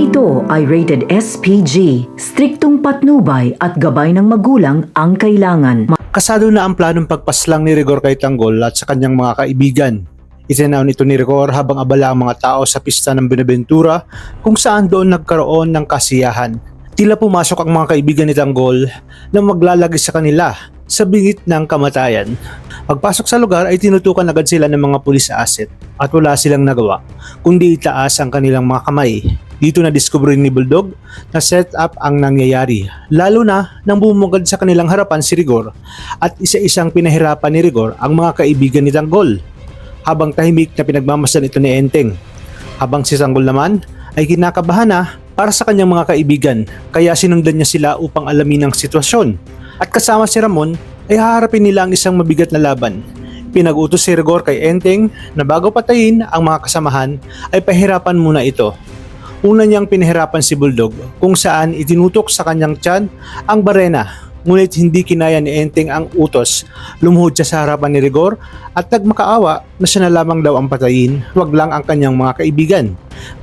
ito ay rated SPG, striktong patnubay at gabay ng magulang ang kailangan. Kasado na ang planong pagpaslang ni Rigor kay Tanggol at sa kanyang mga kaibigan. Itinaon ito ni Rigor habang abala ang mga tao sa pista ng Buenaventura kung saan doon nagkaroon ng kasiyahan. Tila pumasok ang mga kaibigan ni Tanggol na maglalagay sa kanila sa bingit ng kamatayan. Pagpasok sa lugar ay tinutukan agad sila ng mga pulis asset at wala silang nagawa kundi itaas ang kanilang mga kamay. Dito na diskubre ni Bulldog na set up ang nangyayari, lalo na nang bumugad sa kanilang harapan si Rigor at isa-isang pinahirapan ni Rigor ang mga kaibigan ni Tanggol. Habang tahimik na pinagmamasdan ito ni Enteng, habang si Tanggol naman ay kinakabahan na para sa kanyang mga kaibigan, kaya sinundan niya sila upang alamin ang sitwasyon. At kasama si Ramon ay haharapin nila ang isang mabigat na laban. Pinag-utos si Rigor kay Enteng na bago patayin ang mga kasamahan ay pahirapan muna ito. Una niyang pinahirapan si Bulldog kung saan itinutok sa kanyang tiyan ang barena, ngunit hindi kinaya ni Enteng ang utos. Lumuhod siya sa harapan ni Rigor at nagmakaawa na siya na lamang daw ang patayin, wag lang ang kanyang mga kaibigan.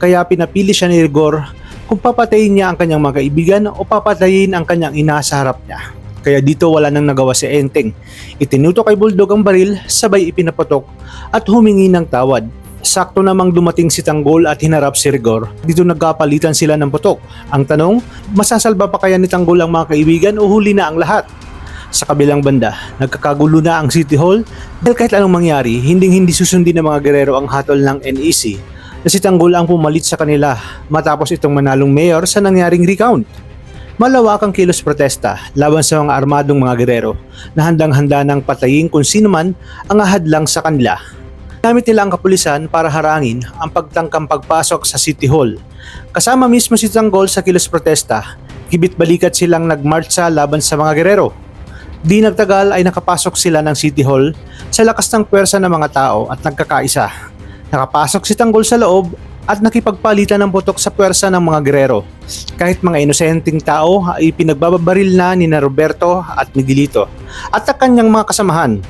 Kaya pinapili siya ni Rigor kung papatayin niya ang kanyang mga kaibigan o papatayin ang kanyang ina sa harap niya. Kaya dito wala nang nagawa si Enteng. Itinutok kay Bulldog ang baril, sabay ipinapatok at humingi ng tawad. Sakto namang dumating si Tanggol at hinarap si Rigor. Dito nagkapalitan sila ng putok. Ang tanong, masasalba pa kaya ni Tanggol ang mga kaibigan o huli na ang lahat? Sa kabilang banda, nagkakagulo na ang City Hall dahil kahit anong mangyari, hindi susundin ng mga gerero ang hatol ng NEC na si Tanggol ang pumalit sa kanila matapos itong manalong mayor sa nangyaring recount. Malawakang kilos protesta laban sa mga armadong mga gerero na handang-handa ng patayin kung sino man ang ahadlang sa kanila. Gamit nila ang kapulisan para harangin ang pagtangkang pagpasok sa City Hall. Kasama mismo si Tanggol sa kilos protesta, kibit-balikat silang nagmarcha laban sa mga gerero. Di nagtagal ay nakapasok sila ng City Hall sa lakas ng puwersa ng mga tao at nagkakaisa. Nakapasok si Tanggol sa loob at nakipagpalitan ng putok sa puwersa ng mga gerero. Kahit mga inosenteng tao ay pinagbabaril na ni Roberto at Miguelito at ang kanyang mga kasamahan.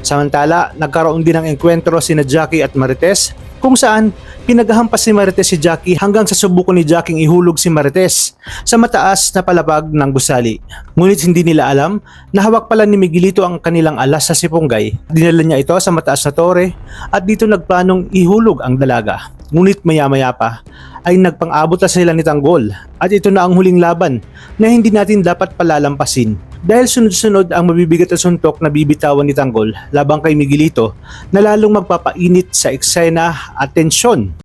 Samantala, nagkaroon din ng engkwentro sina Jackie at Marites kung saan pinaghahampas si Marites si Jackie hanggang sa subukan ni Jackie ihulog si Marites sa mataas na palapag ng gusali. Ngunit hindi nila alam na hawak pala ni Miguelito ang kanilang alas sa sipunggay. Dinala niya ito sa mataas na tore at dito nagplanong ihulog ang dalaga. Ngunit maya-maya pa ay nagpang-abot na sila ni Tanggol at ito na ang huling laban na hindi natin dapat palalampasin. Dahil sunod-sunod ang mabibigat na suntok na bibitawan ni Tanggol labang kay Miguelito na lalong magpapainit sa eksena at tensyon.